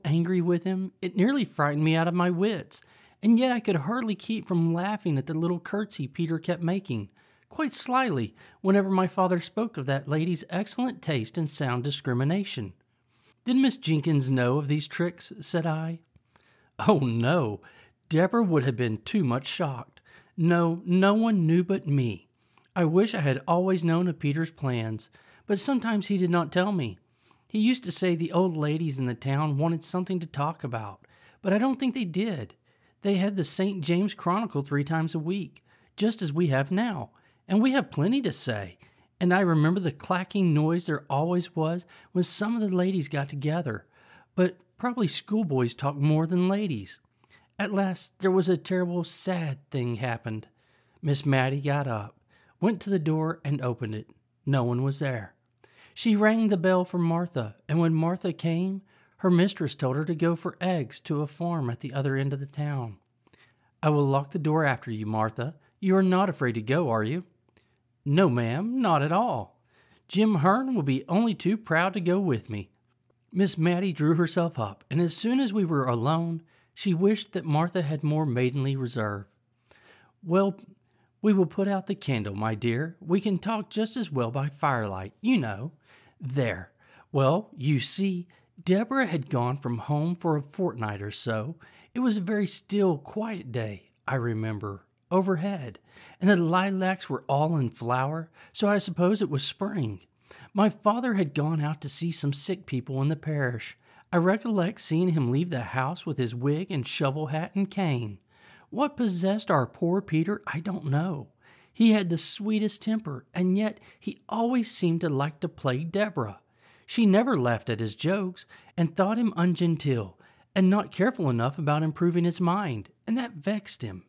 Angry with him, it nearly frightened me out of my wits, and yet I could hardly keep from laughing at the little curtsy Peter kept making, quite slyly, whenever my father spoke of that lady's excellent taste and sound discrimination. "Did Miss Jenkyns know of these tricks?" said I. "Oh, no. Deborah would have been too much shocked. No, no one knew but me. I wish I had always known of Peter's plans, but sometimes he did not tell me. He used to say the old ladies in the town wanted something to talk about, but I don't think they did. They had the St. James Chronicle 3 times a week, just as we have now, and we have plenty to say. And I remember the clacking noise there always was when some of the ladies got together, but probably schoolboys talk more than ladies. At last there was a terrible sad thing happened. Miss Matty got up, went to the door and opened it. No one was there. She rang the bell for Martha, and when Martha came, her mistress told her to go for eggs to a farm at the other end of the town. "I will lock the door after you, Martha. You are not afraid to go, are you?" "No, ma'am, not at all. Jim Hearn will be only too proud to go with me." Miss Matty drew herself up, and as soon as we were alone, she wished that Martha had more maidenly reserve. "Well, we will put out the candle, my dear. We can talk just as well by firelight, you know. There. Well, you see, Deborah had gone from home for a fortnight or so. It was a very still, quiet day, I remember, overhead, and the lilacs were all in flower, so I suppose it was spring. My father had gone out to see some sick people in the parish. I recollect seeing him leave the house with his wig and shovel hat and cane. What possessed our poor Peter, I don't know. He had the sweetest temper, and yet he always seemed to like to plague Deborah. She never laughed at his jokes, and thought him ungenteel, and not careful enough about improving his mind, and that vexed him.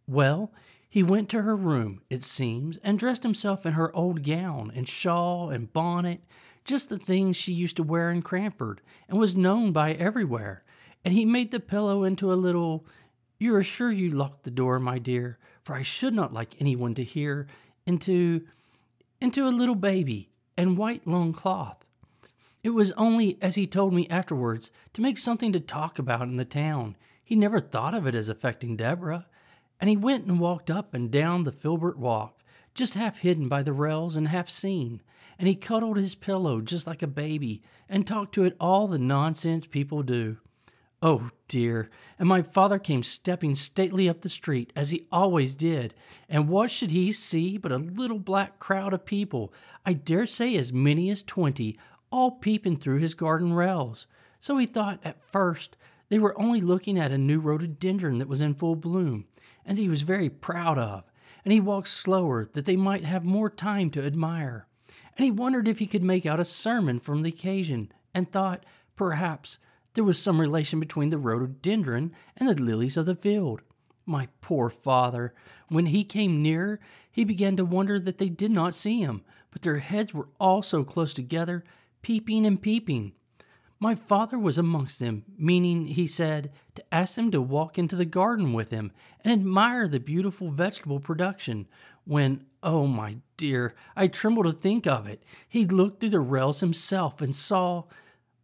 Well, he went to her room, it seems, and dressed himself in her old gown and shawl and bonnet, just the things she used to wear in Cranford, and was known by everywhere, and he made the pillow into a little— You are sure you locked the door, my dear, for I should not like anyone to hear— into a little baby, and white long cloth. It was only, as he told me afterwards, to make something to talk about in the town. He never thought of it as affecting Deborah. And he went and walked up and down the Filbert walk, just half hidden by the rails and half seen, and he cuddled his pillow just like a baby, and talked to it all the nonsense people do. Oh, dear, and my father came stepping stately up the street, as he always did, and what should he see but a little black crowd of people, I dare say as many as 20, all peeping through his garden rails. So he thought, at first, they were only looking at a new rhododendron that was in full bloom, and that he was very proud of, and he walked slower that they might have more time to admire, and he wondered if he could make out a sermon from the occasion, and thought, perhaps, there was some relation between the rhododendron and the lilies of the field. My poor father, when he came nearer, he began to wonder that they did not see him, but their heads were all so close together, peeping and peeping. My father was amongst them, meaning, he said, to ask them to walk into the garden with him and admire the beautiful vegetable production, when, oh, my dear, I tremble to think of it, he looked through the rails himself and saw—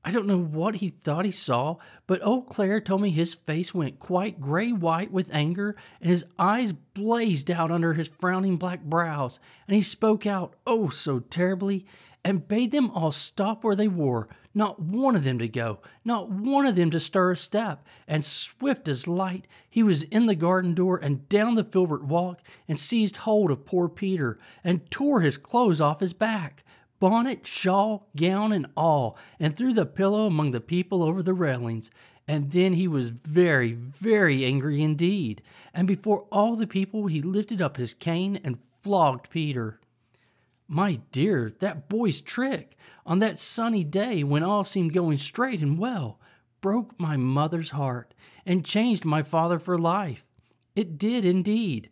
I don't know what he thought he saw, but old Claire told me his face went quite gray-white with anger, and his eyes blazed out under his frowning black brows, and he spoke out, oh, so terribly, and bade them all stop where they were, not one of them to go, not one of them to stir a step, and swift as light he was in the garden door and down the Filbert walk, and seized hold of poor Peter, and tore his clothes off his back, bonnet, shawl, gown, and all, and threw the pillow among the people over the railings. And then he was very, very angry indeed, and before all the people he lifted up his cane and flogged Peter. My dear, that boy's trick, on that sunny day when all seemed going straight and well, broke my mother's heart, and changed my father for life. It did indeed.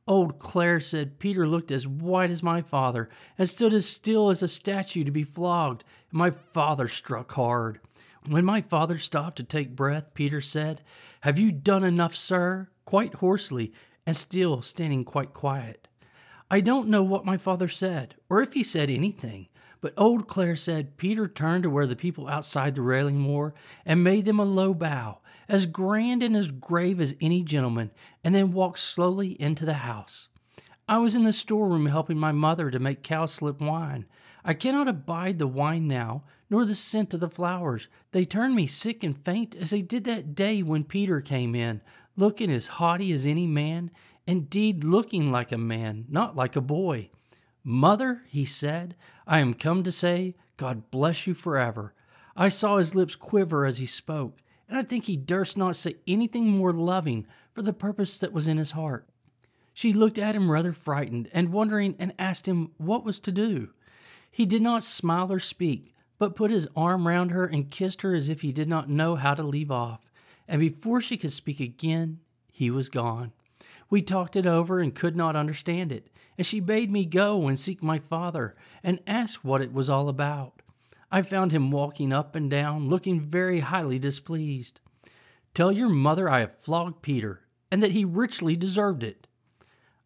Old Claire said Peter looked as white as my father, and stood as still as a statue to be flogged, and my father struck hard. When my father stopped to take breath, Peter said, "Have you done enough, sir?" quite hoarsely, and still standing quite quiet. I don't know what my father said, or if he said anything, But old Claire said Peter turned to where the people outside the railing were and made them a low bow, as grand and as grave as any gentleman, and then walked slowly into the house. I was in the storeroom helping my mother to make cowslip wine. I cannot abide the wine now, nor the scent of the flowers. They turn me sick and faint as they did that day when Peter came in, looking as haughty as any man, indeed looking like a man, not like a boy. "Mother," he said, "I am come to say, God bless you forever." I saw his lips quiver as he spoke, and I think he durst not say anything more loving for the purpose that was in his heart. She looked at him rather frightened and wondering, and asked him what was to do. He did not smile or speak, but put his arm round her and kissed her as if he did not know how to leave off, and before she could speak again, he was gone. We talked it over and could not understand it, and she bade me go and seek my father and ask what it was all about. I found him walking up and down, looking very highly displeased. "Tell your mother I have flogged Peter, and that he richly deserved it."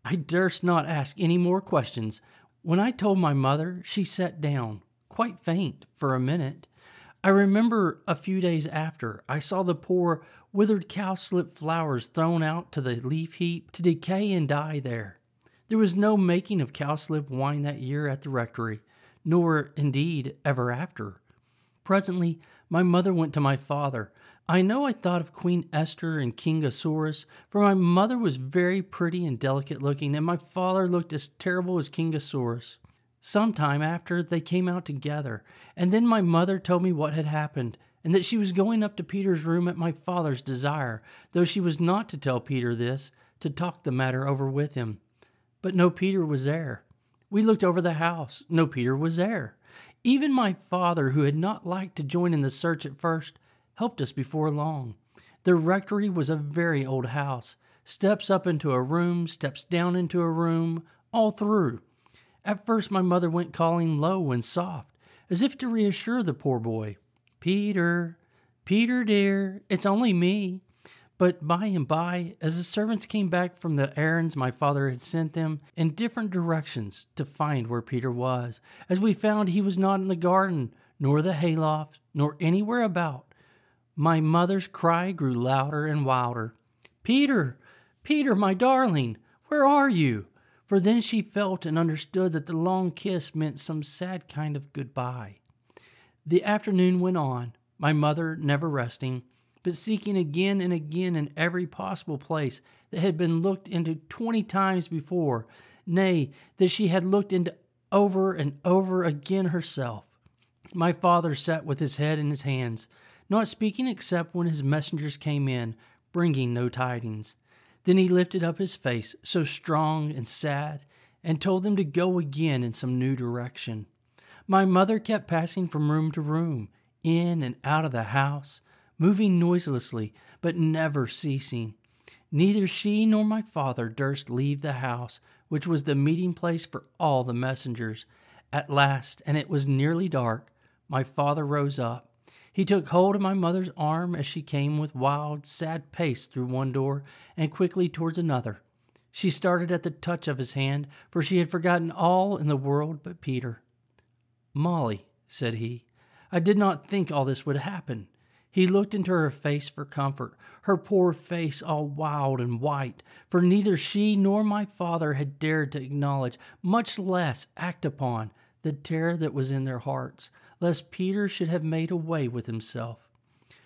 I durst not ask any more questions. When I told my mother, she sat down, quite faint, for a minute. I remember a few days after, I saw the poor, withered cowslip flowers thrown out to the leaf heap to decay and die there. There was no making of cowslip wine that year at the rectory, nor, indeed, ever after. Presently, my mother went to my father. I know I thought of Queen Esther and King Ahasuerus, for my mother was very pretty and delicate looking, and my father looked as terrible as King Ahasuerus. Some time after, they came out together, and then my mother told me what had happened, and that she was going up to Peter's room at my father's desire, though she was not to tell Peter this, to talk the matter over with him. But no Peter was there. We looked over the house. No Peter was there. Even my father, who had not liked to join in the search at first, helped us before long. The rectory was a very old house. Steps up into a room, steps down into a room, all through. At first my mother went calling low and soft, as if to reassure the poor boy. "Peter, Peter dear, it's only me." But by and by, as the servants came back from the errands my father had sent them in different directions to find where Peter was, as we found he was not in the garden, nor the hayloft, nor anywhere about, my mother's cry grew louder and wilder. "Peter, Peter, my darling, where are you?" For then she felt and understood that the long kiss meant some sad kind of goodbye. The afternoon went on, my mother never resting, but seeking again and again in every possible place that had been looked into 20 times before, nay, that she had looked into over and over again herself. My father sat with his head in his hands, not speaking except when his messengers came in, bringing no tidings. Then he lifted up his face, so strong and sad, and told them to go again in some new direction. My mother kept passing from room to room, in and out of the house, moving noiselessly, but never ceasing. Neither she nor my father durst leave the house, which was the meeting place for all the messengers. At last, and it was nearly dark, my father rose up. He took hold of my mother's arm as she came with wild, sad pace through one door and quickly towards another. She started at the touch of his hand, for she had forgotten all in the world but Peter. "Molly," said he, "I did not think all this would happen." He looked into her face for comfort, her poor face all wild and white, for neither she nor my father had dared to acknowledge, much less act upon, the terror that was in their hearts, lest Peter should have made away with himself.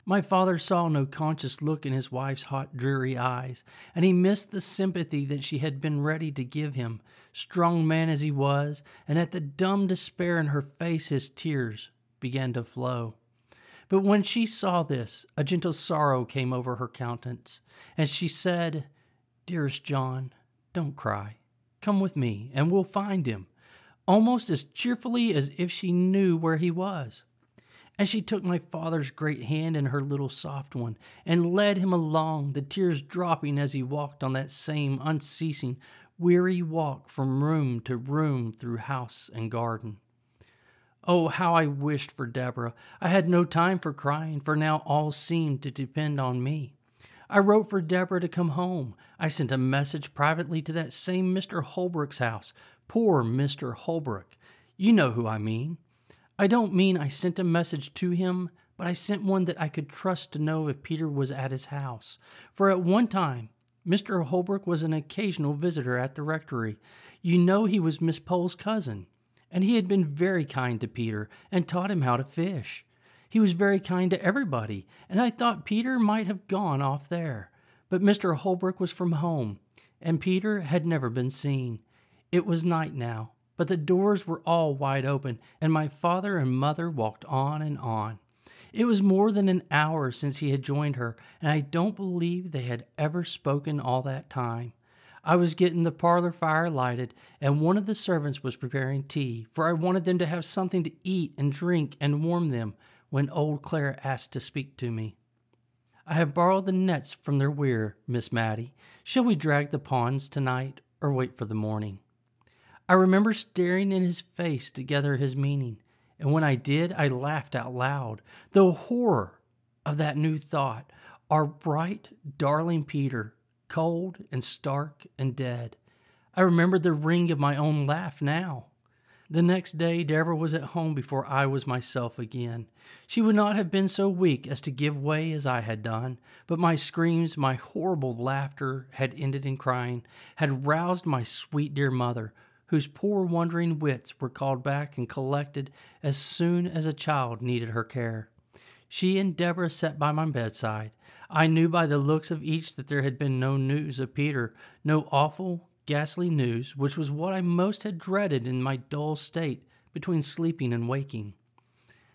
My father saw no conscious look in his wife's hot, dreary eyes, and he missed the sympathy that she had been ready to give him, strong man as he was, and at the dumb despair in her face his tears began to flow. But when she saw this, a gentle sorrow came over her countenance, and she said, "Dearest John, don't cry. Come with me, and we'll find him," almost as cheerfully as if she knew where he was. And she took my father's great hand in her little soft one, and led him along, the tears dropping as he walked on that same unceasing, weary walk from room to room through house and garden. Oh, how I wished for Deborah. I had no time for crying, for now all seemed to depend on me. I wrote for Deborah to come home. I sent a message privately to that same Mr. Holbrook's house. Poor Mr. Holbrook. You know who I mean. I don't mean I sent a message to him, but I sent one that I could trust to know if Peter was at his house. For at one time, Mr. Holbrook was an occasional visitor at the rectory. You know he was Miss Pole's cousin, and he had been very kind to Peter and taught him how to fish. He was very kind to everybody, and I thought Peter might have gone off there. But Mr. Holbrook was from home, and Peter had never been seen. It was night now, but the doors were all wide open, and my father and mother walked on and on. It was more than an hour since he had joined her, and I don't believe they had ever spoken all that time. I was getting the parlor fire lighted, and one of the servants was preparing tea, for I wanted them to have something to eat and drink and warm them, when old Claire asked to speak to me. I have borrowed the nets from their weir, Miss Matty. Shall we drag the ponds tonight, or wait for the morning? I remember staring in his face to gather his meaning, and when I did, I laughed out loud. The horror of that new thought, our bright, darling Peter, cold and stark and dead. I remembered the ring of my own laugh now. The next day, Deborah was at home before I was myself again. She would not have been so weak as to give way as I had done, but my screams, my horrible laughter had ended in crying, had roused my sweet dear mother, whose poor wandering wits were called back and collected as soon as a child needed her care. She and Deborah sat by my bedside. I knew by the looks of each that there had been no news of Peter, no awful, ghastly news, which was what I most had dreaded in my dull state between sleeping and waking.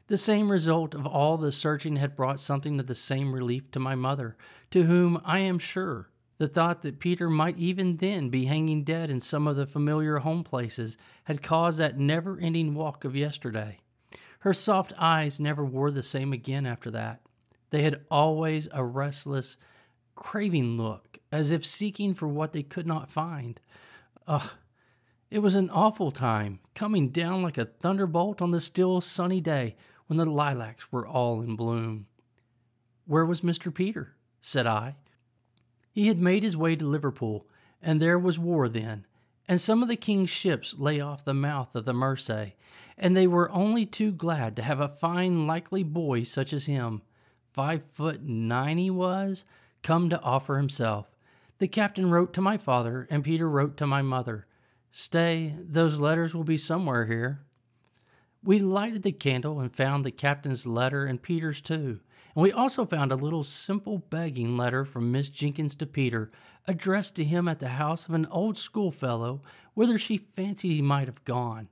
The same result of all the searching had brought something of the same relief to my mother, to whom, I am sure, the thought that Peter might even then be hanging dead in some of the familiar home places had caused that never-ending walk of yesterday. Her soft eyes never wore the same again after that. They had always a restless, craving look, as if seeking for what they could not find. It was an awful time, coming down like a thunderbolt on the still sunny day when the lilacs were all in bloom. "Where was Mr. Peter?" said I. He had made his way to Liverpool, and there was war then, and some of the king's ships lay off the mouth of the Mersey, and they were only too glad to have a fine, likely boy such as him, 5'9" he was, come to offer himself. The captain wrote to my father, and Peter wrote to my mother. Stay, those letters will be somewhere here. We lighted the candle and found the captain's letter and Peter's too, and we also found a little simple begging letter from Miss Jenkyns to Peter, addressed to him at the house of an old schoolfellow, whither she fancied he might have gone.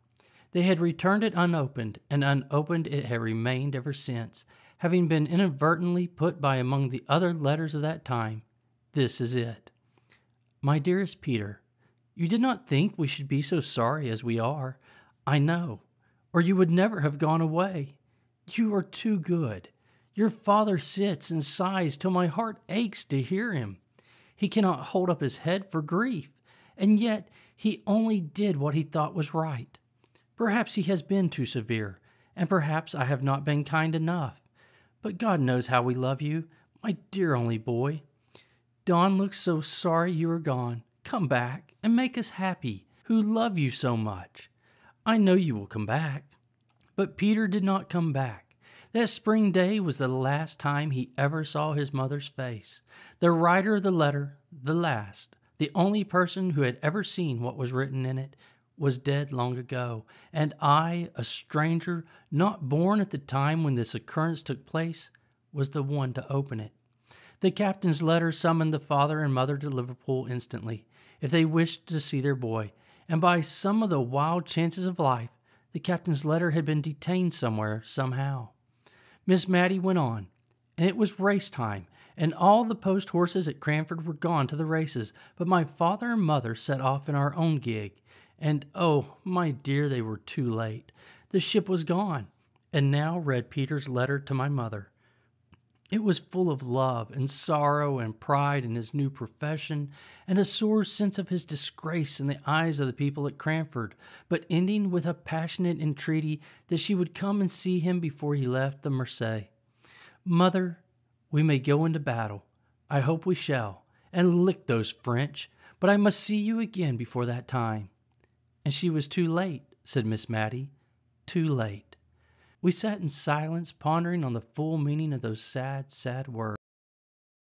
They had returned it unopened, and unopened it had remained ever since, having been inadvertently put by among the other letters of that time. This is it. My dearest Peter, you did not think we should be so sorry as we are, I know, or you would never have gone away. You are too good. Your father sits and sighs till my heart aches to hear him. He cannot hold up his head for grief, and yet he only did what he thought was right. Perhaps he has been too severe, and perhaps I have not been kind enough. But God knows how we love you, my dear only boy. Dawn looks so sorry you are gone. Come back and make us happy, who love you so much. I know you will come back. But Peter did not come back. That spring day was the last time he ever saw his mother's face. The writer of the letter, the last, the only person who had ever seen what was written in it, was dead long ago, and I, a stranger, not born at the time when this occurrence took place, was the one to open it. The captain's letter summoned the father and mother to Liverpool instantly, if they wished to see their boy, and by some of the wild chances of life, the captain's letter had been detained somewhere, somehow. Miss Matty went on, and it was race time, and all the post horses at Cranford were gone to the races, but my father and mother set off in our own gig, and oh, my dear, they were too late. The ship was gone, and now read Peter's letter to my mother. It was full of love and sorrow and pride in his new profession and a sore sense of his disgrace in the eyes of the people at Cranford, but ending with a passionate entreaty that she would come and see him before he left the Mersey. Mother, we may go into battle. I hope we shall, and lick those French, but I must see you again before that time. And she was too late, said Miss Matty, too late. We sat in silence, pondering on the full meaning of those sad, sad words.